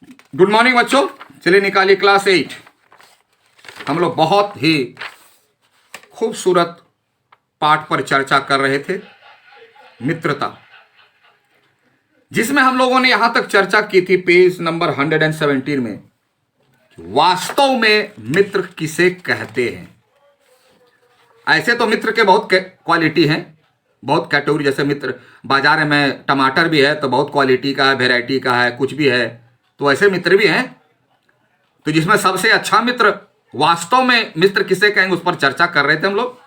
Good morning बच्चों, चलिए निकालिए क्लास 8। हम लोग बहुत ही खूबसूरत पाठ पर चर्चा कर रहे थे, मित्रता, जिसमें हम लोगों ने यहां तक चर्चा की थी पेज नंबर 117 में, वास्तव में मित्र किसे कहते हैं। ऐसे तो मित्र के बहुत क्वालिटी हैं, बहुत कैटेगरी। जैसे मित्र बाजार में टमाटर भी है तो बहुत क्वालिटी का है, वेराइटी का है, कुछ भी है, तो ऐसे मित्र भी हैं। तो जिसमें सबसे अच्छा मित्र, वास्तव में मित्र किसे कहेंगे, उस पर चर्चा कर रहे थे हम लोग।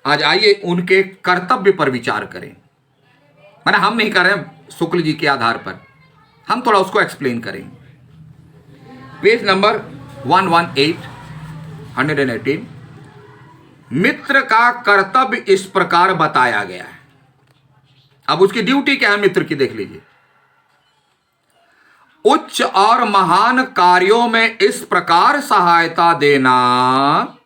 आज आइए उनके कर्तव्य पर विचार करें। मैंने हम नहीं कर रहे, शुक्ल जी के आधार पर हम थोड़ा उसको एक्सप्लेन करेंगे। पेज नंबर 118 मित्र का कर्तव्य इस प्रकार बताया गया है। अब उसकी ड्यूटी क्या है मित्र की, देख लीजिए। उच्च और महान कार्यों में इस प्रकार सहायता देना,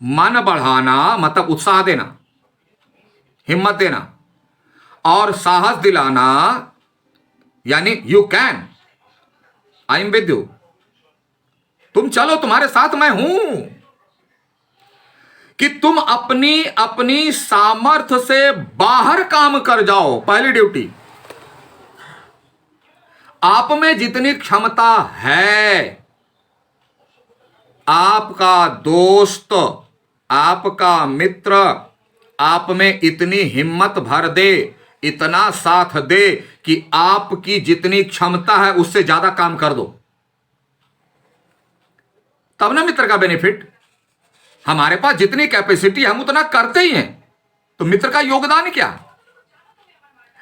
मन बढ़ाना, मतलब उत्साह देना, हिम्मत देना और साहस दिलाना, यानी you can, I am with you, तुम चलो, तुम्हारे साथ मैं हूं, कि तुम अपनी अपनी सामर्थ्य से बाहर काम कर जाओ। पहली ड्यूटी, आप में जितनी क्षमता है, आपका दोस्त, आपका मित्र आप में इतनी हिम्मत भर दे, इतना साथ दे कि आपकी जितनी क्षमता है उससे ज्यादा काम कर दो, तब ना मित्र का बेनिफिट। हमारे पास जितनी कैपेसिटी हम उतना करते ही हैं, तो मित्र का योगदान क्या,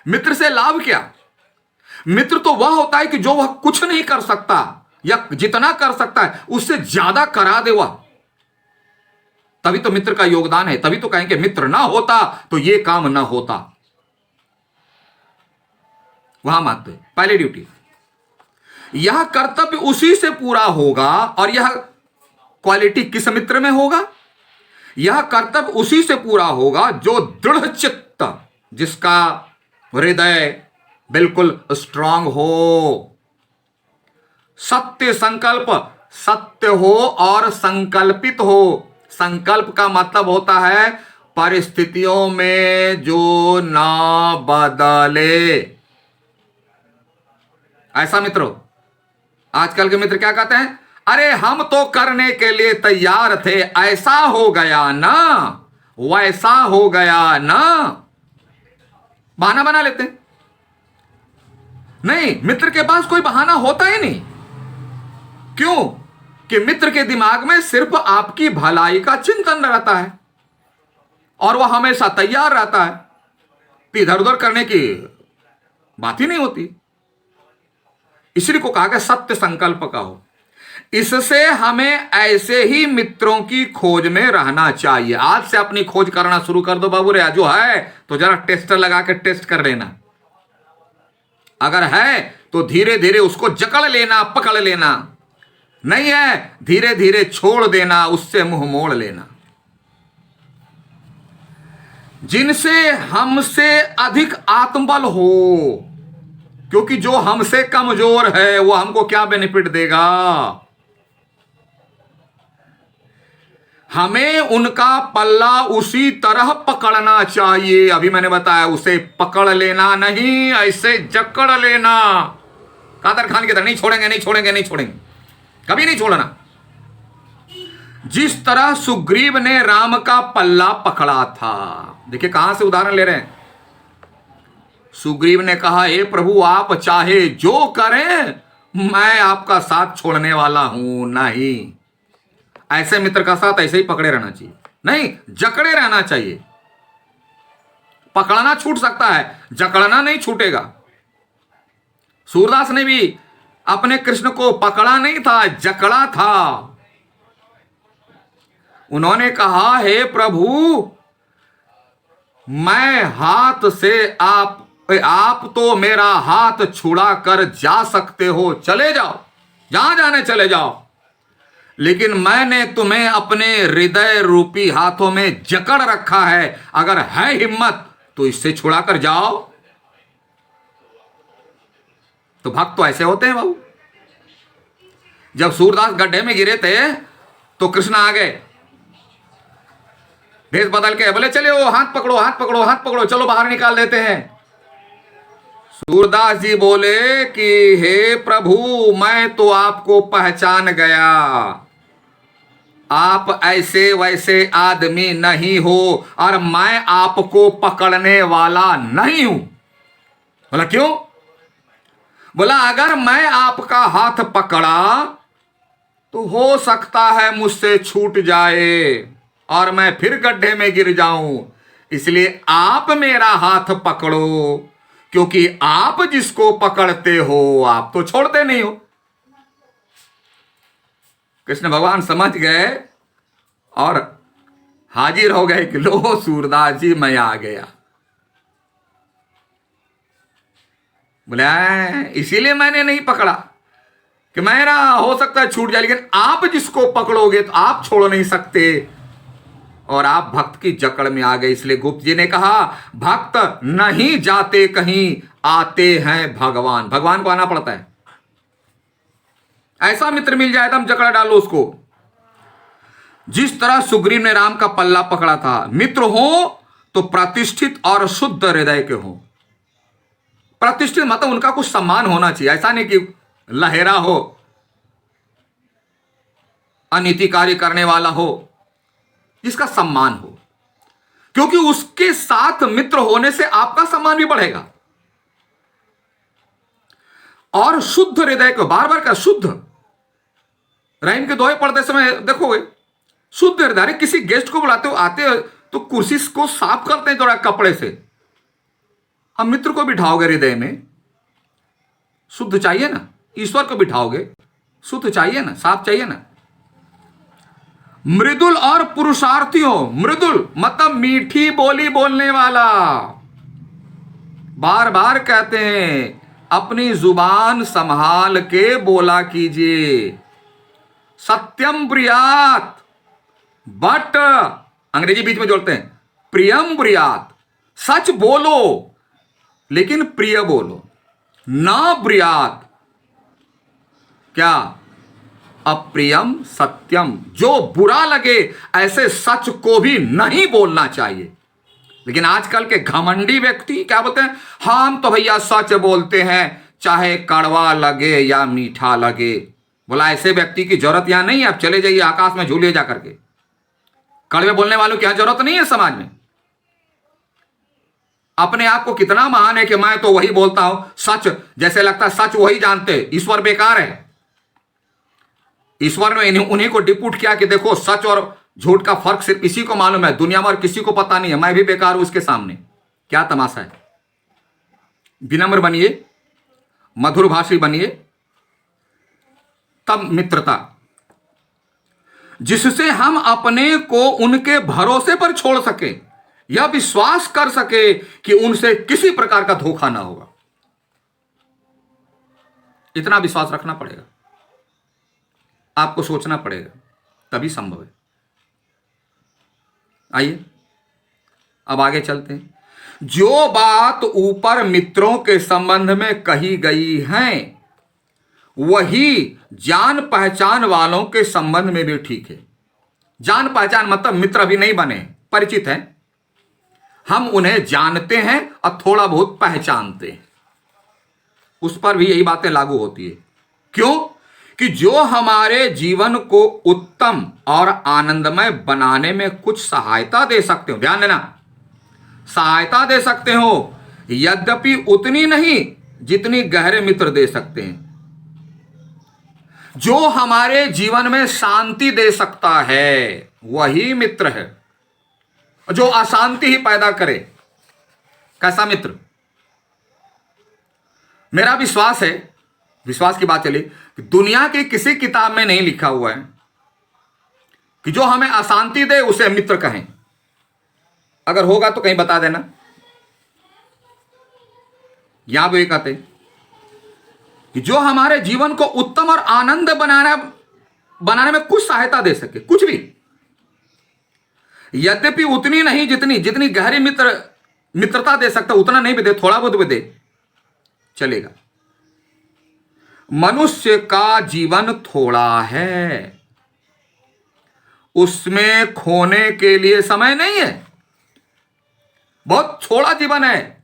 मित्र से लाभ क्या। मित्र तो वह होता है कि जो वह कुछ नहीं कर सकता या जितना कर सकता है उससे ज्यादा करा दे वह, तभी तो मित्र का योगदान है। तभी तो कहेंगे मित्र ना होता तो यह काम ना होता। वहां मानते पहली ड्यूटी, यह कर्तव्य उसी से पूरा होगा। और यह क्वालिटी किस मित्र में होगा? यह कर्तव्य उसी से पूरा होगा जो दृढ़ चित्त, जिसका हृदय बिल्कुल स्ट्रांग हो, सत्य संकल्प, सत्य हो और संकल्पित हो। संकल्प का मतलब होता है परिस्थितियों में जो ना बदले, ऐसा मित्र हो। आजकल के मित्र क्या कहते हैं, अरे हम तो करने के लिए तैयार थे, ऐसा हो गया ना, वैसा हो गया ना, बहाना बना लेते हैं। नहीं, मित्र के पास कोई बहाना होता ही नहीं। क्यों? कि मित्र के दिमाग में सिर्फ आपकी भलाई का चिंतन रहता है और वह हमेशा तैयार रहता है, इधर उधर करने की बात ही नहीं होती। इसलिए को कहा गया सत्य संकल्प का हो। इससे हमें ऐसे ही मित्रों की खोज में रहना चाहिए। आज से अपनी खोज करना शुरू कर दो बाबू रे, जो है तो जरा टेस्टर लगा के टेस्ट कर लेना, अगर है तो धीरे धीरे उसको जकड़ लेना, पकड़ लेना, नहीं है धीरे धीरे छोड़ देना, उससे मुंह मोड़ लेना। जिनसे हमसे अधिक आत्मबल हो, क्योंकि जो हमसे कमजोर है वो हमको क्या बेनिफिट देगा। हमें उनका पल्ला उसी तरह पकड़ना चाहिए। अभी मैंने बताया, उसे पकड़ लेना नहीं, ऐसे जकड़ लेना। कादर खान की तरह नहीं छोड़ेंगे, नहीं छोड़ेंगे, नहीं छोड़ेंगे, कभी नहीं छोड़ना। जिस तरह सुग्रीव ने राम का पल्ला पकड़ा था। देखिए कहां से उदाहरण ले रहे हैं। सुग्रीव ने कहा, हे प्रभु आप चाहे जो करें, मैं आपका साथ छोड़ने वाला हूं नहीं। ऐसे मित्र का साथ ऐसे ही पकड़े रहना चाहिए, नहीं जकड़े रहना चाहिए। पकड़ना छूट सकता है, जकड़ना नहीं छूटेगा। सूरदास ने भी अपने कृष्ण को पकड़ा नहीं था, जकड़ा था। उन्होंने कहा, हे प्रभु मैं हाथ से आप तो मेरा हाथ छुड़ा कर जा सकते हो, चले जाओ, जहां जाने चले जाओ, लेकिन मैंने तुम्हें अपने हृदय रूपी हाथों में जकड़ रखा है। अगर है हिम्मत तो इससे छुड़ा कर जाओ। तो भक्त तो ऐसे होते हैं बाबू। जब सूरदास गड्ढे में गिरे थे तो कृष्ण आ गए भेष बदल के, बोले चले वो हाथ पकड़ो हाथ पकड़ो हाथ पकड़ो, चलो बाहर निकाल देते हैं। सूरदास जी बोले कि हे प्रभु, मैं तो आपको पहचान गया, आप ऐसे वैसे आदमी नहीं हो और मैं आपको पकड़ने वाला नहीं हूं। बोला क्यों? बोला अगर मैं आपका हाथ पकड़ा तो हो सकता है मुझसे छूट जाए और मैं फिर गड्ढे में गिर जाऊं, इसलिए आप मेरा हाथ पकड़ो, क्योंकि आप जिसको पकड़ते हो आप तो छोड़ते नहीं हो। कृष्ण भगवान समझ गए और हाजिर हो गए कि लो सूरदास जी मैं आ गया। बोले इसीलिए मैंने नहीं पकड़ा कि मेरा हो सकता है छूट जाए, लेकिन आप जिसको पकड़ोगे तो आप छोड़ नहीं सकते और आप भक्त की जकड़ में आ गए। इसलिए गुप्त जी ने कहा भक्त नहीं जाते कहीं, आते हैं भगवान। भगवान को आना पड़ता है। ऐसा मित्र मिल जाए तुम जकड़ डालो उसको। जिस तरह सुग्रीव ने राम का पल्ला पकड़ा था, मित्र हो तो प्रतिष्ठित और शुद्ध हृदय के हो। प्रतिष्ठित मतलब उनका कुछ सम्मान होना चाहिए, ऐसा नहीं कि लहेरा हो, अनीति कार्य करने वाला हो, जिसका सम्मान हो, क्योंकि उसके साथ मित्र होने से आपका सम्मान भी बढ़ेगा। और शुद्ध हृदय को बार बार का शुद्ध रहीम के दोहे पढ़ते समय देखोगे, शुद्ध हृदय। अरे किसी गेस्ट को बुलाते हो, आते हो तो कुर्सी को साफ करते हैं थोड़ा कपड़े से, अब मित्र को बिठाओगे हृदय में, शुद्ध चाहिए ना। ईश्वर को बिठाओगे, शुद्ध चाहिए ना, साफ चाहिए ना। मृदुल और पुरुषार्थी हो। मृदुल मतलब मीठी बोली बोलने वाला। बार बार कहते हैं अपनी जुबान संभाल के बोला कीजिए। सत्यम ब्रियात, बट अंग्रेजी बीच में जोड़ते हैं, प्रियम ब्रियात, सच बोलो लेकिन प्रिय बोलो। ना ब्रियात क्या, अप्रियम सत्यम, जो बुरा लगे ऐसे सच को भी नहीं बोलना चाहिए। लेकिन आजकल के घमंडी व्यक्ति क्या बोलते हैं, हम तो भैया सच बोलते हैं चाहे कड़वा लगे या मीठा लगे। बोला ऐसे व्यक्ति की जरूरत यहां नहीं है, आप चले जाइए आकाश में झूलिए जाकर के। कड़वे बोलने वालों की यहां जरूरत नहीं है समाज में। अपने आप को कितना महान है कि मैं तो वही बोलता हूं सच, जैसे लगता है सच वही जानते, ईश्वर बेकार है। ईश्वर ने उन्हीं को डिप्यूट किया कि देखो सच और झूठ का फर्क सिर्फ इसी को मालूम है, दुनिया में और किसी को पता नहीं है, मैं भी बेकार हूं उसके सामने। क्या तमाशा है। विनम्र बनिए, मधुर भाषी बनिए, तब मित्रता, जिससे हम अपने को उनके भरोसे पर छोड़ सके, यह विश्वास कर सके कि उनसे किसी प्रकार का धोखा ना होगा। इतना विश्वास रखना पड़ेगा, आपको सोचना पड़ेगा, तभी संभव है। आइए अब आगे चलते हैं। जो बात ऊपर मित्रों के संबंध में कही गई है वही जान पहचान वालों के संबंध में भी ठीक है। जान पहचान मतलब मित्र अभी नहीं बने, परिचित हैं, हम उन्हें जानते हैं और थोड़ा बहुत पहचानते हैं, उस पर भी यही बातें लागू होती है। क्यों? कि जो हमारे जीवन को उत्तम और आनंदमय बनाने में कुछ सहायता दे सकते हो, ध्यान देना, सहायता दे सकते हो, यद्यपि उतनी नहीं जितनी गहरे मित्र दे सकते हैं। जो हमारे जीवन में शांति दे सकता है वही मित्र है। जो अशांति ही पैदा करे, कैसा मित्र? मेरा विश्वास है, विश्वास की बात चली, कि दुनिया की किसी किताब में नहीं लिखा हुआ है कि जो हमें अशांति दे उसे मित्र कहें। अगर होगा तो कहीं बता देना। यहां भी कहते कि जो हमारे जीवन को उत्तम और आनंद बनाने में कुछ सहायता दे सके, कुछ भी, यद्यपि उतनी नहीं जितनी गहरी मित्रता दे सकता, उतना नहीं भी दे, थोड़ा बहुत भी दे चलेगा। मनुष्य का जीवन थोड़ा है, उसमें खोने के लिए समय नहीं है। बहुत थोड़ा जीवन है,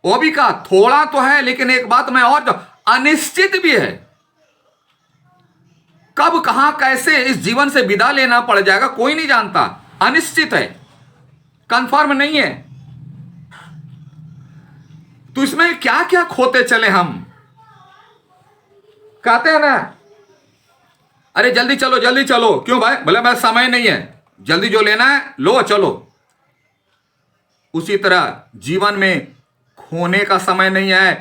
वो भी का थोड़ा तो है, लेकिन एक बात मैं और, जो अनिश्चित भी है। कब कहां कैसे इस जीवन से विदा लेना पड़ जाएगा कोई नहीं जानता, अनिश्चित है, कंफर्म नहीं है। तो इसमें क्या क्या खोते चले हम। कहते हैं ना, अरे जल्दी चलो जल्दी चलो, क्यों भाई, बोले मैं समय नहीं है, जल्दी जो लेना है लो चलो। उसी तरह जीवन में खोने का समय नहीं है,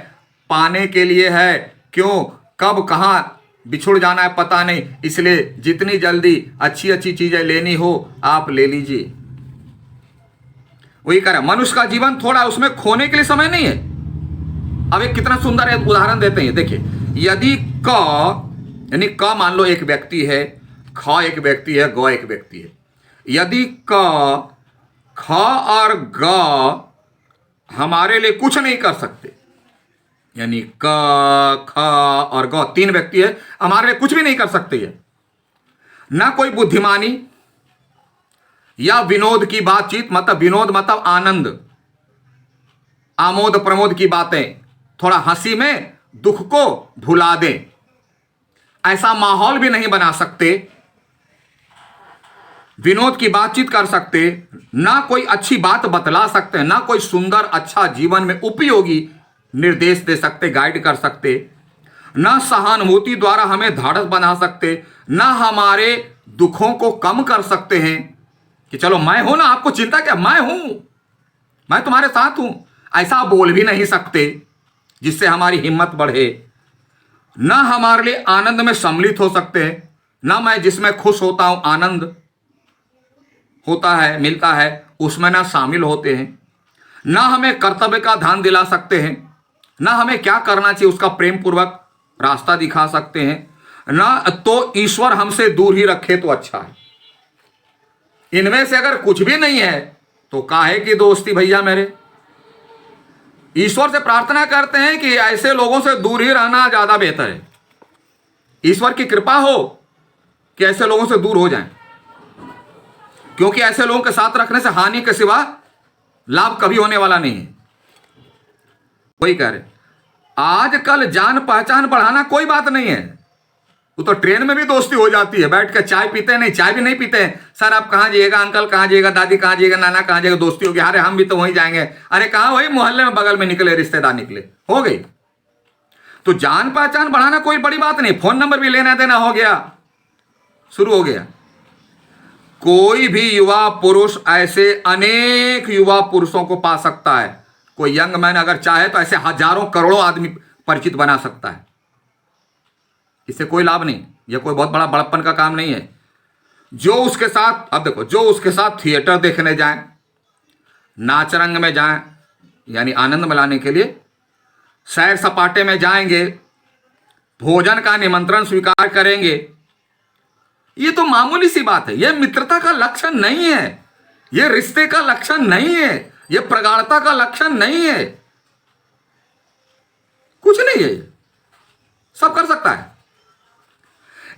पाने के लिए है। क्यों, कब कहां बिछुड़ जाना है पता नहीं, इसलिए जितनी जल्दी अच्छी अच्छी चीजें लेनी हो आप ले लीजिए। वही कह रहा, मनुष्य का जीवन थोड़ा, उसमें खोने के लिए समय नहीं है। अब एक कितना सुंदर है उदाहरण देते हैं, देखिए, यदि क यानी क मान लो एक व्यक्ति है, ख एक व्यक्ति है, ग एक व्यक्ति है। यदि क, ख और ग हमारे लिए कुछ नहीं कर सकते, यानी क, ख और ग तीन व्यक्ति है, हमारे लिए कुछ भी नहीं कर सकते है, ना कोई बुद्धिमानी या विनोद की बातचीत, मतलब विनोद मतलब आनंद, आमोद प्रमोद की बातें, थोड़ा हंसी में दुख को भुला दें, ऐसा माहौल भी नहीं बना सकते। विनोद की बातचीत कर सकते, ना कोई अच्छी बात बतला सकते, ना कोई सुंदर अच्छा जीवन में उपयोगी निर्देश दे सकते, गाइड कर सकते, ना सहानुभूति द्वारा हमें धाड़स बना सकते, ना हमारे दुखों को कम कर सकते हैं कि चलो मैं हूं ना, आपको चिंता क्या, मैं हूं, मैं तुम्हारे साथ हूं, ऐसा बोल भी नहीं सकते जिससे हमारी हिम्मत बढ़े। ना हमारे लिए आनंद में सम्मिलित हो सकते हैं, ना मैं जिसमें खुश होता हूं, आनंद होता है, मिलता है, उसमें ना शामिल होते हैं। ना हमें कर्तव्य का ध्यान दिला सकते हैं, ना हमें क्या करना चाहिए उसका प्रेम पूर्वक रास्ता दिखा सकते हैं, ना तो ईश्वर हमसे दूर ही रखे तो अच्छा है। इनमें से अगर कुछ भी नहीं है तो काहे की दोस्ती भैया मेरे। ईश्वर से प्रार्थना करते हैं कि ऐसे लोगों से दूर ही रहना ज्यादा बेहतर है। ईश्वर की कृपा हो कि ऐसे लोगों से दूर हो जाएं, क्योंकि ऐसे लोगों के साथ रखने से हानि के सिवा लाभ कभी होने वाला नहीं है। वही कह रहे, आजकल जान पहचान बढ़ाना कोई बात नहीं है, वो तो ट्रेन में भी दोस्ती हो जाती है, बैठ कर चाय पीते नहीं, चाय भी नहीं पीते हैं, सर आप कहाँ जाइएगा, अंकल कहाँ जाइएगा, दादी कहाँ जाइएगा, नाना कहाँ जाएगा, दोस्ती हो गई, अरे हम भी तो वहीं जाएंगे, अरे कहाँ, वही मोहल्ले में बगल में निकले, रिश्तेदार निकले, हो गई। तो जान पहचान बढ़ाना कोई बड़ी बात नहीं, फोन नंबर भी लेना देना हो गया, शुरू हो गया। कोई भी युवा पुरुष ऐसे अनेक युवा पुरुषों को पा सकता है। कोई यंग मैन अगर चाहे तो ऐसे हजारों करोड़ों आदमी परिचित बना सकता है। इससे कोई लाभ नहीं, यह कोई बहुत बड़ा बड़प्पन का काम नहीं है। जो उसके साथ, अब देखो, जो उसके साथ थिएटर देखने जाएं, नाच रंग में जाएं, यानी आनंद मिलाने के लिए, सैर सपाटे में जाएंगे, भोजन का निमंत्रण स्वीकार करेंगे, ये तो मामूली सी बात है। यह मित्रता का लक्षण नहीं है, यह रिश्ते का लक्षण नहीं है, यह प्रगाढ़ता का लक्षण नहीं है, कुछ नहीं है, सब कर सकता है।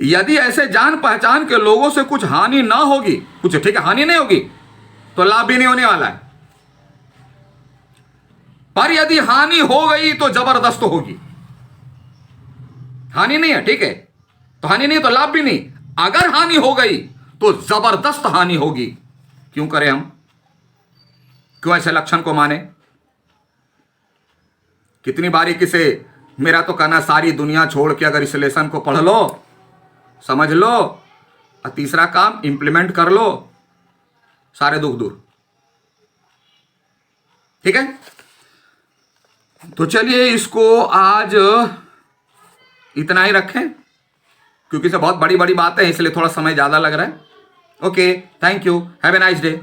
यदि ऐसे जान पहचान के लोगों से कुछ हानि ना होगी, कुछ ठीक है हानि नहीं होगी, तो लाभ भी नहीं होने वाला है। पर यदि हानि हो गई तो जबरदस्त होगी। हानि नहीं है, ठीक है, तो हानि नहीं तो लाभ भी नहीं। अगर हानि हो गई तो जबरदस्त हानि होगी। क्यों करें हम, क्यों ऐसे लक्षण को माने? कितनी बारीकी से, मेरा तो कहना सारी दुनिया छोड़ के अगर इस लेसन को पढ़ लो, समझ लो, और तीसरा काम इंप्लीमेंट कर लो, सारे दुख दूर। ठीक है, तो चलिए इसको आज इतना ही रखें, क्योंकि इसे बहुत बड़ी बड़ी बात है, इसलिए थोड़ा समय ज्यादा लग रहा है। Okay, thank you, have a nice day.